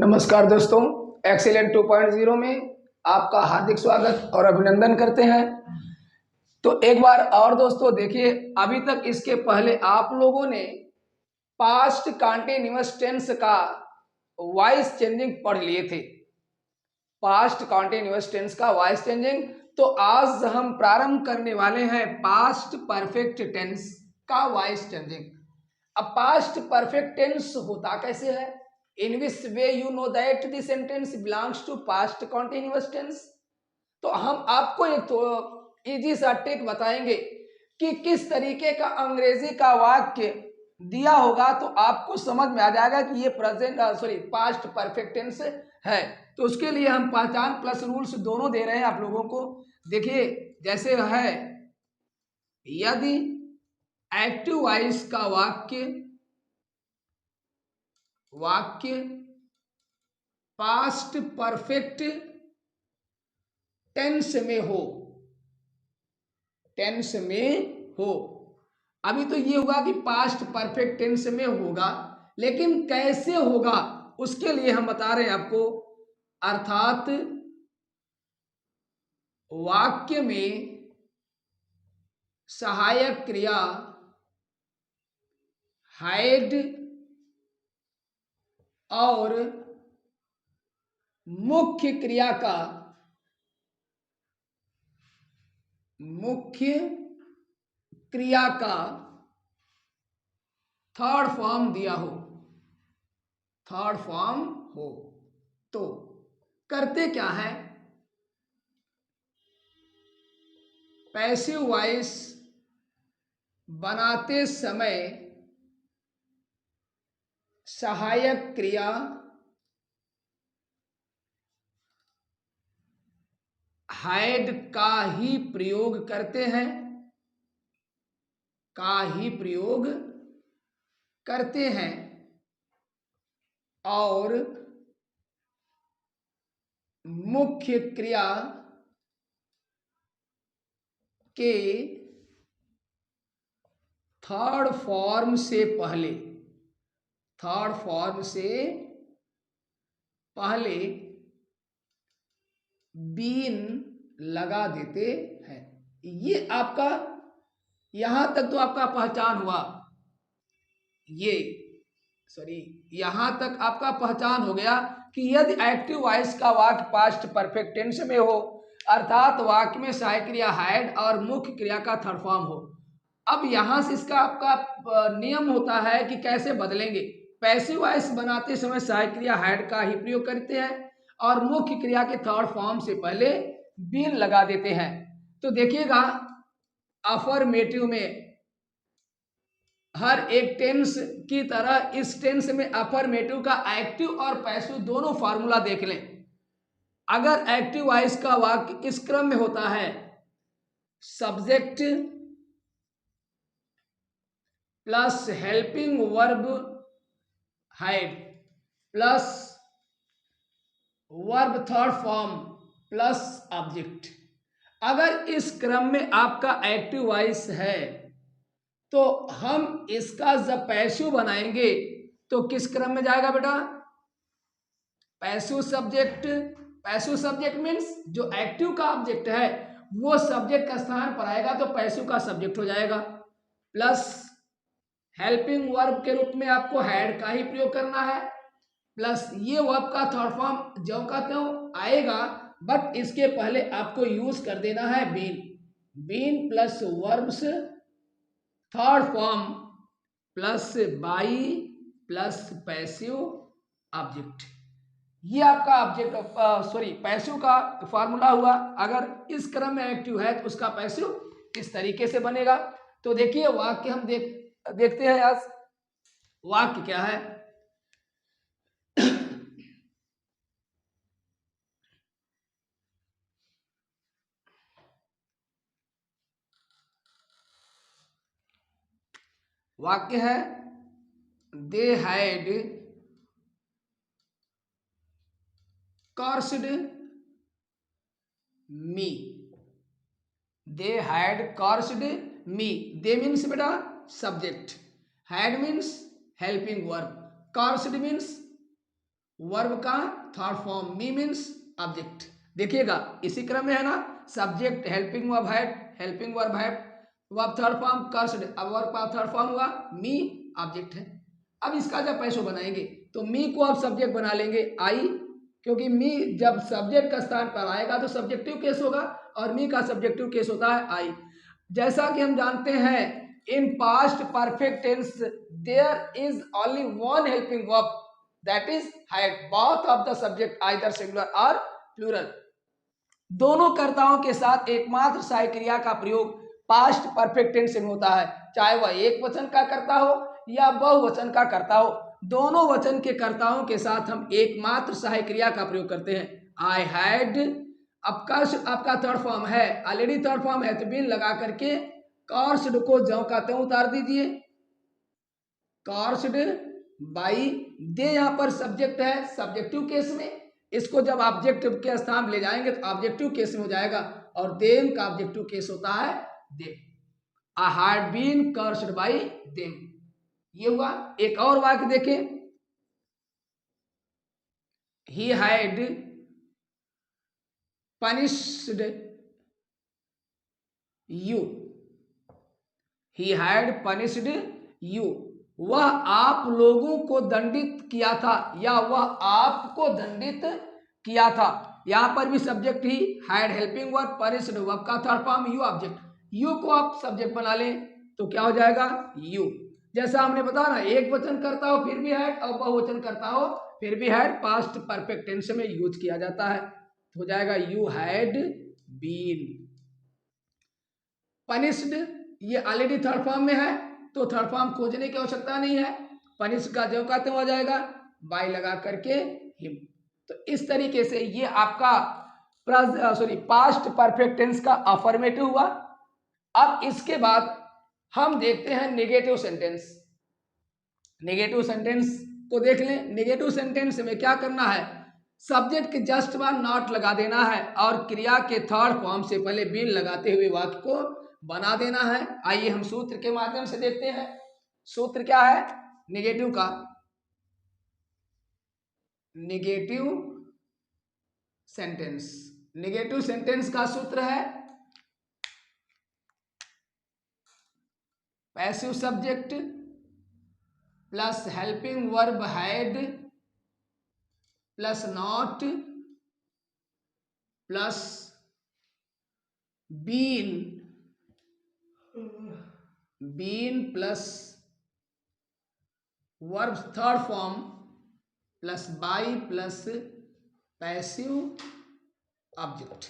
नमस्कार दोस्तों, एक्सीलेंट 2.0 में आपका हार्दिक स्वागत और अभिनंदन करते हैं। तो एक बार और दोस्तों देखिए, अभी तक इसके पहले आप लोगों ने पास्ट कॉन्टिन्यूअस टेंस का वॉइस चेंजिंग पढ़ लिए थे। पास्ट कॉन्टिन्यूअस टेंस का वॉइस चेंजिंग। तो आज हम प्रारंभ करने वाले हैं पास्ट परफेक्ट टेंस का वॉइस चेंजिंग। अब पास्ट परफेक्ट टेंस होता कैसे है? In which way you know that the sentence belongs to past continuous tense? तो हम आपको एक तो इजी सा टिप बताएंगे कि किस तरीके का अंग्रेजी का वाक्य दिया होगा तो आपको समझ में आ जाएगा कि ये पास्ट परफेक्ट टेंस है। तो उसके लिए हम पहचान प्लस रूल्स दोनों दे रहे हैं आप लोगों को। देखिए, जैसे है, यदि एक्टिव वॉइस का वाक्य पास्ट परफेक्ट टेंस में हो। अभी तो ये होगा कि पास्ट परफेक्ट टेंस में होगा, लेकिन कैसे होगा उसके लिए हम बता रहे हैं आपको। अर्थात वाक्य में सहायक क्रिया हैड और मुख्य क्रिया का थर्ड फॉर्म दिया हो, तो करते क्या है? पैसिव वॉइस बनाते समय सहायक क्रिया हैड का ही प्रयोग करते हैं और मुख्य क्रिया के थर्ड फॉर्म से पहले बीन लगा देते हैं। ये आपका यहां तक तो आपका पहचान हुआ। यहां तक आपका पहचान हो गया कि यदि एक्टिव वॉइस का वाक्य पास्ट परफेक्ट टेंस में हो, अर्थात वाक्य में सहायक क्रिया हैड और मुख्य क्रिया का थर्ड फॉर्म हो। अब यहां से इसका आपका नियम होता है कि कैसे बदलेंगे। पैसिव वॉइस बनाते समय सहायक क्रिया हैड का ही प्रयोग करते हैं और मुख्य क्रिया के थर्ड फॉर्म से पहले बीन लगा देते हैं। तो देखिएगा, अफर्मेटिव में हर एक टेंस की तरह इस टेंस में अफर्मेटिव का एक्टिव और पैसिव दोनों फार्मूला देख लें। अगर एक्टिव वॉइस का वाक्य इस क्रम में होता है, subject plus helping verb had plus verb third form plus object. अगर इस क्रम में आपका एक्टिव वॉइस है तो हम इसका जब पैसिव बनाएंगे तो किस क्रम में जाएगा बेटा? पैसिव सब्जेक्ट मीन्स जो एक्टिव का ऑब्जेक्ट है वो सब्जेक्ट का स्थान पर आएगा तो पैसिव का सब्जेक्ट हो जाएगा। प्लस हेल्पिंग वर्ब के रूप में आपको हैड का ही प्रयोग करना है, प्लस ये वर्ब का थर्ड फॉर्म जो कहते हो आएगा, बट इसके पहले आपको यूज कर देना है been plus verbs third form plus by plus passive object. ये आपका पैसिव का फार्मूला हुआ। अगर इस क्रम में एक्टिव है तो उसका पैसिव इस तरीके से बनेगा। तो देखिए, वाक्य हम देखते हैं। आज वाक्य क्या है? वाक्य है, they had cursed me। They had cursed me। They means बेटा subject, had means helping verb, cursed means verb का third form, me means object. देखिएगा इसी क्रम में है ना, subject, helping verb had, helping verb had, verb third form cursed, अब verb का थर्ड फॉर्म हुआ मी, ऑब्जेक्ट है। अब इसका जब पैसो बनाएंगे तो मी को अब सब्जेक्ट बना लेंगे आई, क्योंकि मी जब सब्जेक्ट का स्थान पर आएगा तो सब्जेक्टिव केस होगा और मी का सब्जेक्टिव केस होता है आई। जैसा कि हम जानते हैं in past perfect tense there is only one helping verb that is had, both of the subject either singular और प्लूरल। दोनों कर्ताओं के साथ एकमात्र सहायक क्रिया का प्रयोग पास्ट परफेक्ट टेंस में होता है, चाहे वह एक वचन का कर्ता हो या बहुवचन का कर्ता हो। दोनों वचन के कर्ताओं के साथ हम एकमात्र सहायक क्रिया का प्रयोग करते हैं। आई हैड, आपका थर्ड फॉर्म है, ऑलरेडी थर्ड फॉर्म है तो बीन लगा करके कॉर्स्ड को ज्यों का त्यों उतार दीजिए, कॉर्स्ड बाई। दे यहाँ पर सब्जेक्ट है सब्जेक्टिव केस में, इसको जब ऑब्जेक्टिव के स्थान ले जाएंगे तो ऑब्जेक्टिव केस में हो जाएगा और देम का ऑब्जेक्टिव केस होता है them. I had been cursed by them, ये हुआ। एक और वाक्य देखें, he had punished you, he had punished you, वह आप लोगों को दंडित किया था या वह आपको दंडित किया था। यहां पर भी सब्जेक्ट ही had, helping verb, punished verb का third form you, object. You को आप सब्जेक्ट बना लें तो क्या हो जाएगा यू। जैसा हमने बताया ना, एक वचन करता हो फिर भी हैड और बहुवचन करता हो फिर भी हैड पास्ट परफेक्ट टेंस में यूज किया जाता है, तो हो जाएगा यू हैड बीन पनिश्ड। ये ऑलरेडी थर्ड फॉर्म में है तो थर्ड फॉर्म खोजने की आवश्यकता नहीं है, पनिश का जो कहते हो जाएगा बाय लगा करके हिम। तो इस तरीके से ये आपका पास्ट परफेक्ट टेंस का अफर्मेटिव हुआ। अब इसके बाद हम देखते हैं नेगेटिव सेंटेंस। नेगेटिव सेंटेंस को देख लें। नेगेटिव सेंटेंस में क्या करना है, सब्जेक्ट के जस्ट बाद नॉट लगा देना है और क्रिया के थर्ड फॉर्म से पहले बीन लगाते हुए वाक्य को बना देना है। आइए हम सूत्र के माध्यम से देखते हैं। सूत्र क्या है नेगेटिव का, नेगेटिव सेंटेंस, नेगेटिव सेंटेंस का सूत्र है passive subject plus helping verb had plus not plus been, been plus verb third form plus by plus passive object.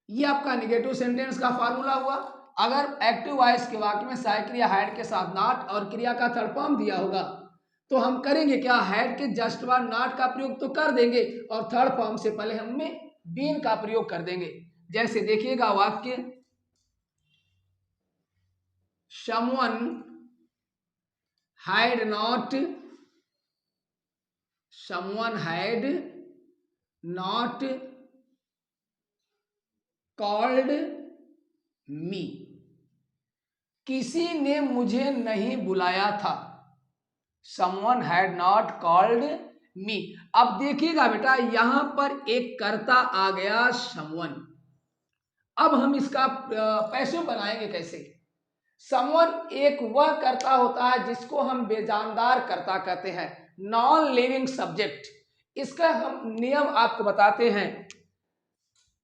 ये आपका नेगेटिव सेंटेंस का फॉर्मूला हुआ। अगर एक्टिव वॉइस के वाक्य में सहायक क्रिया हैड के साथ नॉट और क्रिया का थर्ड फॉर्म दिया होगा तो हम करेंगे क्या, हैड के जस्ट बाद नॉट का प्रयोग तो कर देंगे और थर्ड फॉर्म से पहले हमें बीन का प्रयोग कर देंगे। जैसे देखिएगा वाक्य, someone had not, someone had not called me, किसी ने मुझे नहीं बुलाया था। someone had not called me। अब देखिएगा बेटा यहां पर एक कर्ता आ गया someone। अब हम इसका पैसिव बनाएंगे कैसे। समवन एक वह कर्ता होता है जिसको हम बेजानदार कर्ता कहते हैं, नॉन लिविंग सब्जेक्ट। इसका हम नियम आपको बताते हैं।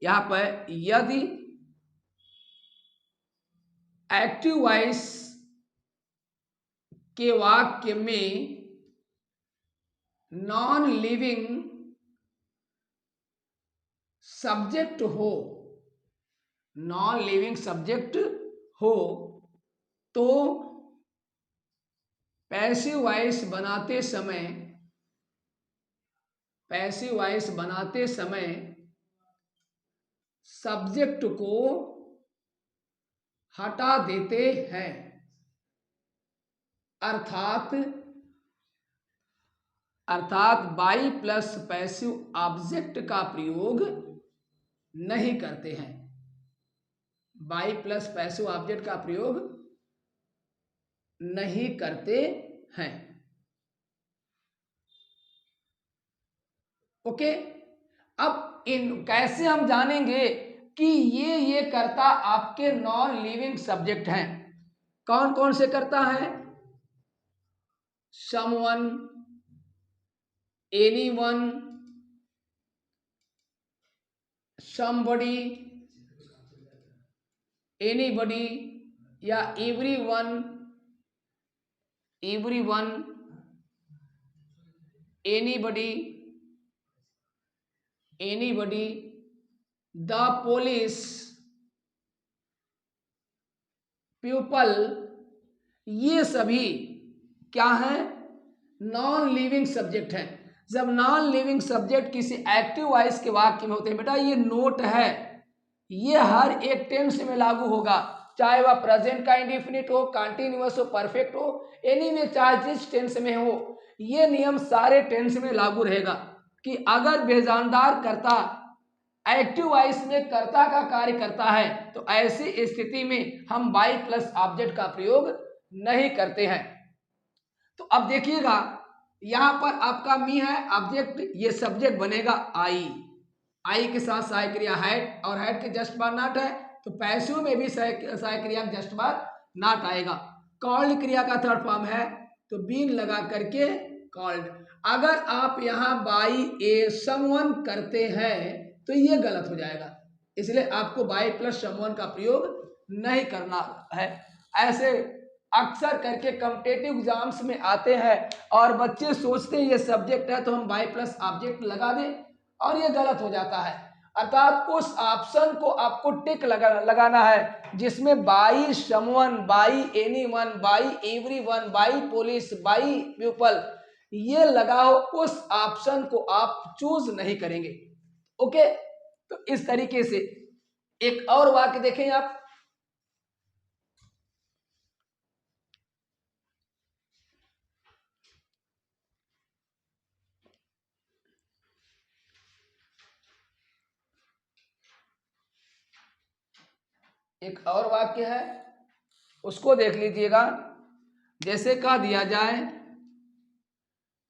यहां पर यदि एक्टिव वॉइस के वाक्य में नॉन लिविंग सब्जेक्ट हो, नॉन लिविंग सब्जेक्ट हो तो पैसिव वॉइस बनाते समय, पैसिव वॉइस बनाते समय सब्जेक्ट को हटा देते हैं, अर्थात बाई प्लस पैसिव ऑब्जेक्ट का प्रयोग नहीं करते हैं, बाई प्लस पैसिव ऑब्जेक्ट का प्रयोग नहीं करते हैं। ओके, अब इन कैसे हम जानेंगे कि ये कर्ता आपके नॉन लिविंग सब्जेक्ट हैं? कौन कौन से कर्ता हैं? समवन, एनीवन, समबडी, एनीबडी या everyone, everyone, anybody, anybody, the police, people, ये सभी क्या है? नॉन लिविंग सब्जेक्ट है। जब नॉन लिविंग सब्जेक्ट किसी एक्टिव वॉइस के वाक्य में होते हैं, बेटा ये नोट है, ये हर एक टेंस में लागू होगा, चाहे वह प्रेजेंट का इंडेफिनिट हो, कंटीन्यूअस हो, परफेक्ट हो, एनीवे चाहे जिस टेंस में हो, ये नियम सारे टेंस में लागू रहेगा कि अगर बेजानदार कर्ता एक्टिव वॉइस में कर्ता का कार्य करता है तो ऐसी स्थिति में हम बाई प्लस ऑब्जेक्ट का प्रयोग नहीं करते हैं। तो अब देखिएगा, यहां पर आपका मी है ऑब्जेक्ट, ये सब्जेक्ट बनेगा आई, आई के साथ सहायक क्रिया हैड और हैड के जस्ट बार नॉट है, तो पैसिव में भी सहायक क्रिया जस्ट बार नॉट आएगा। कॉल्ड क्रिया का थर्ड फॉर्म है तो बीन लगा करके कॉल्ड। अगर आप यहां बाई ए समवन करते हैं तो ये गलत हो जाएगा, इसलिए आपको बाई प्लस समवन का प्रयोग नहीं करना है। ऐसे अक्सर करके कॉम्पिटिटिव एग्जाम्स में आते हैं और बच्चे सोचते हैं ये सब्जेक्ट है तो हम बाई प्लस ऑब्जेक्ट लगा दें, और ये गलत हो जाता है। अर्थात उस ऑप्शन को आपको टिक लगाना है जिसमें by someone, by anyone, by everyone, by police, by people ये लगाओ, उस ऑप्शन को आप चूज नहीं करेंगे। ओके, तो इस तरीके से एक और वाक्य देखें आप, एक और वाक्य है उसको देख लीजिएगा। जैसे कह दिया जाए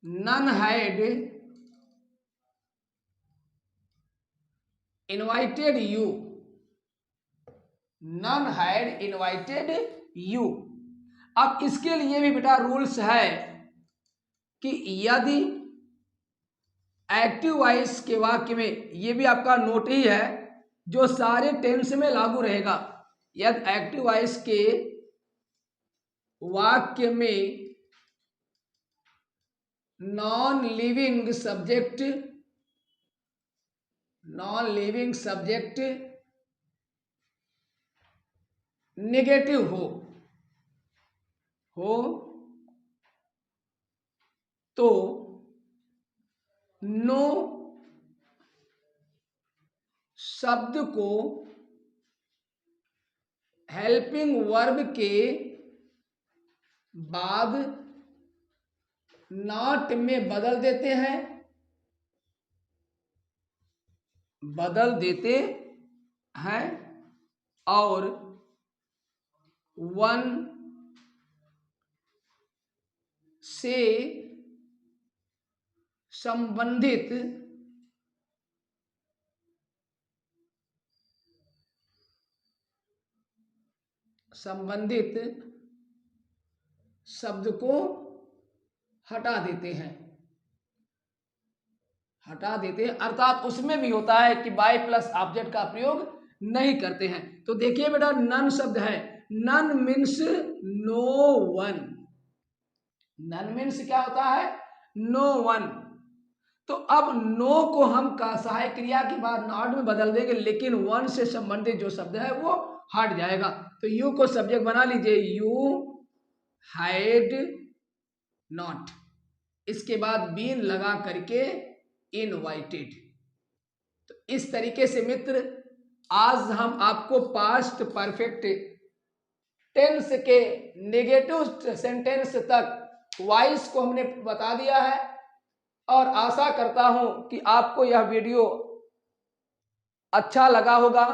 none had invited you, none had invited you. अब इसके लिए भी बेटा रूल्स है कि यदि एक्टिव वॉइस के वाक्य में, ये भी आपका नोट ही है जो सारे टेंस में लागू रहेगा, यदि एक्टिव वॉइस के वाक्य में non living subject, non living subject negative हो तो नो शब्द को हेल्पिंग वर्ब के बाद नॉट में बदल देते हैं, और वन से संबंधित शब्द को हटा देते हैं, अर्थात उसमें भी होता है कि बाय प्लस ऑब्जेक्ट का प्रयोग नहीं करते हैं। तो देखिए बेटा, नन शब्द है, none means no one, none means क्या होता है? No one. तो अब नो को हम का सहायक क्रिया के बाद नॉट में बदल देंगे, लेकिन वन से संबंधित जो शब्द है वो हट जाएगा। तो यू को सब्जेक्ट बना लीजिए, यू हैड नॉट, इसके बाद बीन लगा करके इनवाइटेड। तो इस तरीके से मित्र आज हम आपको पास्ट परफेक्ट टेंस के नेगेटिव सेंटेंस तक वॉइस को हमने बता दिया है, और आशा करता हूं कि आपको यह वीडियो अच्छा लगा होगा,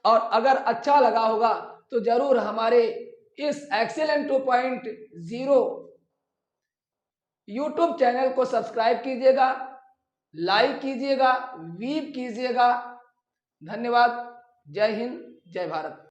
और अगर अच्छा लगा होगा तो जरूर हमारे इस एक्सीलेंट 2.0 यूट्यूब चैनल को सब्सक्राइब कीजिएगा, लाइक कीजिएगा, वीव कीजिएगा। धन्यवाद। जय हिंद, जय भारत।